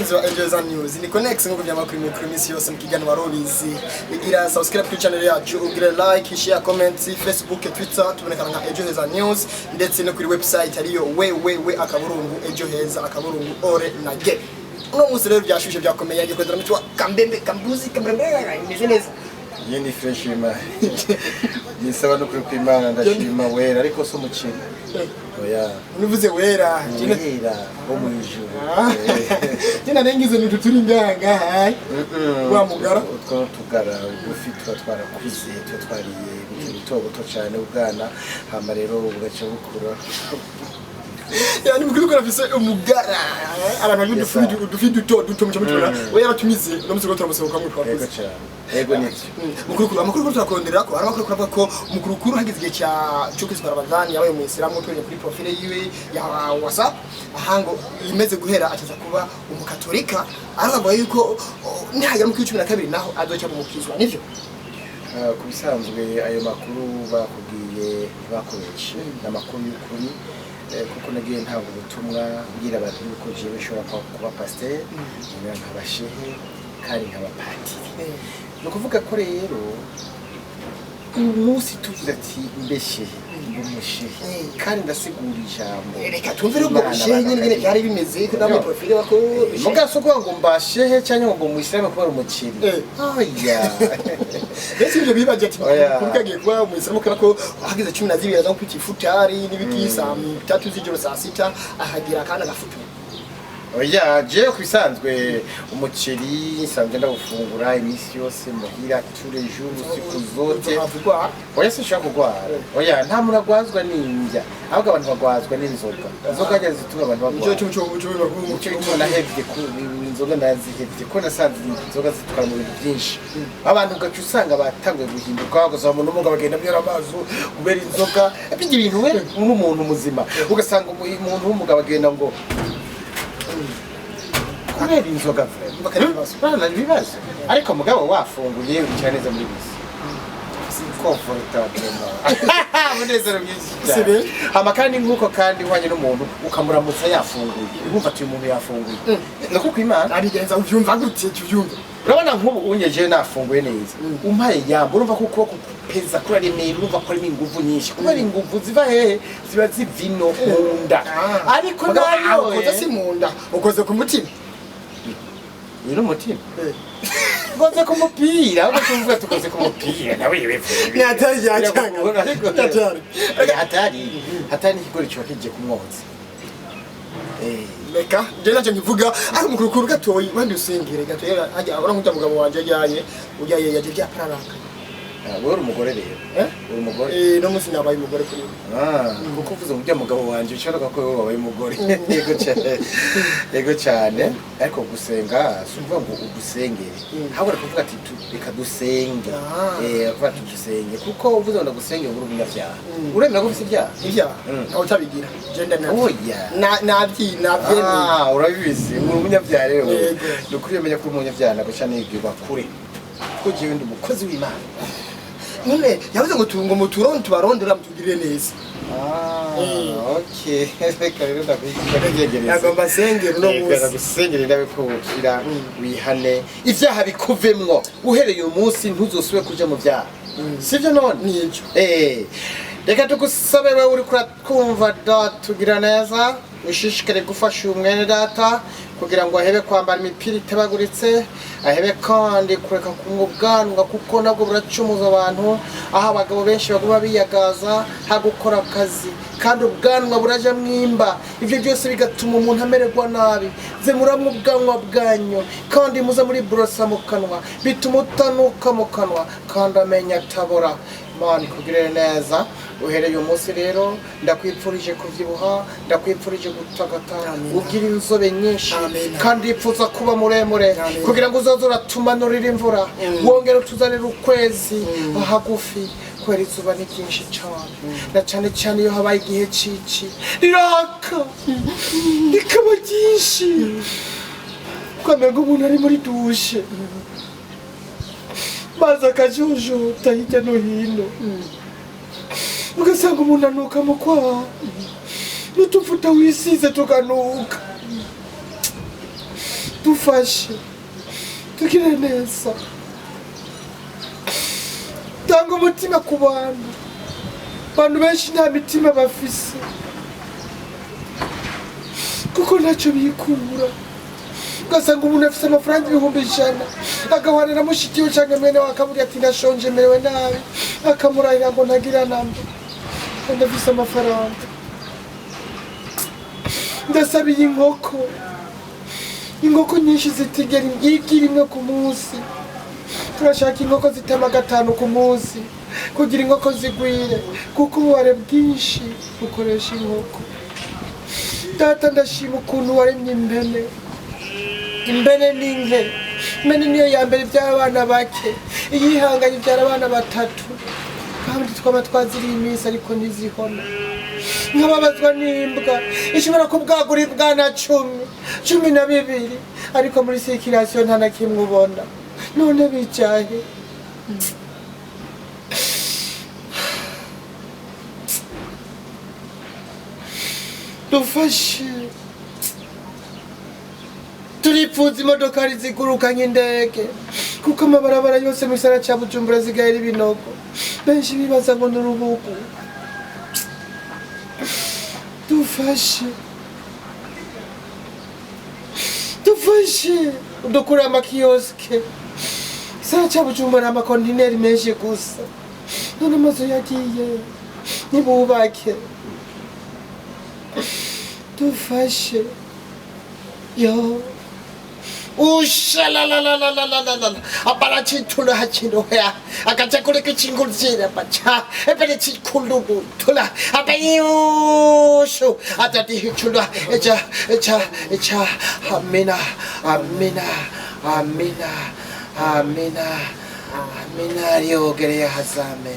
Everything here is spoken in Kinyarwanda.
bakunzi ba Ejoza News ni connect ngo kujya makuru mikuru misi yose mukigana barobizi igira subscribe ku channel yacu ugira like share comment Facebook Twitter tubonekana nka Ejoza News ndetse no kuri website ariyo we akaburungu Ejoza akaburungu ore na ge uno munsi rero byashushe byakomeye yagiye kwedera mitwa kambembe kambuzi kambrembe imeze neza yindi fresh ima yisaba no kuri kwimana ndashima wera ariko so mukiri oya univuze wera wera bo mu ijuru jina nengize n'ututuri nganga hayi wa mugara utwo tugara ufitwa twarakuze twariye bitobuto cyane ubwana hama rero ugaca bukura yani mukuru afise umugara abantu dufi duto mu cyamutura we yaratumize no muzigo turamusohoka mu twavuze yego cyane yego niki amakuru turakondera ko araba kuravuga ko mukuru hagize igihe cyo kwizwa Ramadhan yabaye mu Islam tuje kuri profile yiwe ya WhatsApp ahango imeze guhera acaza kuba umukatolika aravuga yuko nihagera mu 12 naho azoca mu mukizwa nivyo kubisanzwe ayo makuru bakubwiye bakoreshe namakuru y'ukuri kuko nagiye ntabwo ubutumwa bwira abantu yuko jewe bishobora kuba pasteur nk'abashehe kandi nk'abapatiri no kuvuga ko rero umunsi tuvuze ati mbeshehe umushehe kandi ndasigura ijambo reka tumvire ubwo bushehe nyine byari bimeze ko namwe profile bako mugaso ko ngo mbashehe cyangwa ngo muislame kuba umukiri oya bese ibyo bibaje ati kurukagiye kuba umuislamu ko hagize 12 aza kwita ifutari n'ibikisa 3 z'ijoro saa 6 ahagira kana gafutu oya je kwisanzwe umukiri sanzwe ndabufungura imisi yose muhira tous les jours usiku zote oya se shaka kugwara oya nta muragwazwa n'injya ahubwo abantu bagwazwa n'inzoga inzoga yaje zituma abantu bagwara cyo nahevye ku inzoga nazihevye ko nasanze inzoga zitwara mu bintu byinshi abantu gacu usanga batangwe guhinduka bagazaba umuntu umugabo bagenda byara amazu kubera inzoga abindi bintu we n'umuntu muzima ugasanga umuntu w'umugabo agenda ngo kubera inzoga bana bibazo ariko mugabo wafunguye wicara neza muri bisi comfortable munezero byinshi amakandi nkuko kandi wanye n'umuntu ukamuramutsa yafunguye urumva ati umuntu yafunguye nako kwimana arigenza uvyumva gute cyuvyumva urabona nk'ubu unyeje nafunguye neza umpaye yambo urumva ko ukuboko peza kuri remera urumva ko ari ingufu nyinshi kubera ingufu ziva hehe ziba zivino munda ariko nayo ukoze si munda ukoze ku mutima Yero mutima ngoze ku mupira ugatumva tukoze ku mupira nawe yewe yatari yacanga hatari ikigori cyo kije kumwotsa Meka je naje ngivuga ari umukuru gatoyi bandi usengere gatoyi ajya abona nk'ujya mugabo wanje yaje yaje byapararanga wewe umugore rero uri umugore no musi nabaye umugore kuri kuko uvuze ngo umugabo wanje ushaka ko wewe wabaye umugore yego cyane ariko gusenga sumva ngo udusengere habura kuvuga ati reka dusenge avuga dusenge kuko uvuze ngo ndagusenge uri umunyabyaha uremera ko ufite ibyaha aho tabigira genda nabyemeye urabizi uri umunyabyaha rero dukuriye menya ko umunyabyaha naguca nigirwa kure ko jewe ndi umukozi w'Imana none yavuze ngo tungo muturonde tubarondera mutugirire neza okay reka rero ndabigegereza yagomba sengera no musi gusengera ndabikubukira wihane ivyaha bikuvemwo uhereye umunsi ntuzosubire kuja mu vyaha sivyo none nico reka tugusabe wewe uri kumva tugira neza wishishikare gufasha umwene data kugira ngo ahebe kwambara imipira itabaguritse ahebe kandi kureka kumubwanwa kuko nabwo buracumuza abantu aho abagabo benshi baguma biyagaza hagukora akazi kandi ubwanwa buraja mwimba ivyo byose bigatuma umuntu amererwa nabi zemuramwe ubwanwa bwanyu kandi muze muri brosa mu kanwa bituma utanuka mu kanwa kandi amenya atabora Imana ikugirire neza uhereye umunsi rero ndakwipfurije kuvyibuha ndakwipfurije gutagata ugira inzobe nyinshi kandi ipfuza kuba muremure kugira ngo uzoze uratumanurira imvura wongera utuzanira ukwezi hagufi kwera izuba ni ryinshi cyane na cyane iyo habaye igihe cici riraka rikaba ryinshi ukamenya ngo umuntu ari muri dushe maze akajujuta hirya no hino ugasanga umuntu anuka mu kwaha n'utuvuta wisize tukanuka dufashe tugire neza tanga umutima ku bantu benshi nta mitima bafise kuko ntacyo bikura ugasanga umuntu afise amafaranga 1,000 agahwana na mushiki we cyangwa mwene we akavuga ati ndashonje merewe nabi akamurahira ngo ntagira namba kandi afise amafaranga ndasabiye inkoko nyinshi zitigera igira imwe ku munsi turashaka inkoko zitama 5 ku munsi kugira inkoko zigwire kuko ububare bwinshi bukoresha inkoko data ndashima ukuntu waremye imbene n'inke impene niyo ya mbere by'abana bake iyihanganye byara abana 3 kandi twaba twaziriye iminsi ariko ntizihona nkababazwa n'imbwa ishobora kubwagura ibwana 12 ariko muri circulation nta na kimwe ubona none bicaye dufashe turipfuza imodoka ziguruka nk'indege kuko amabarabara yose mu gisagara ca Bujumbura zigahera ibinogo benshi bibaza ngo n'urubugu dufashe udukura amakioske gisagara ca Bujumbura amakontineri menshi gusa none amazu yagiye nibubake dufashe yo Ushalalalalalalalala. Aparachi tula hachino ya. Akacha kule kichingulzira pacha. Epele chikulubu tula. Apayushu. Atati hichula. Echa. Amina. Amina. Rio gereya hazame.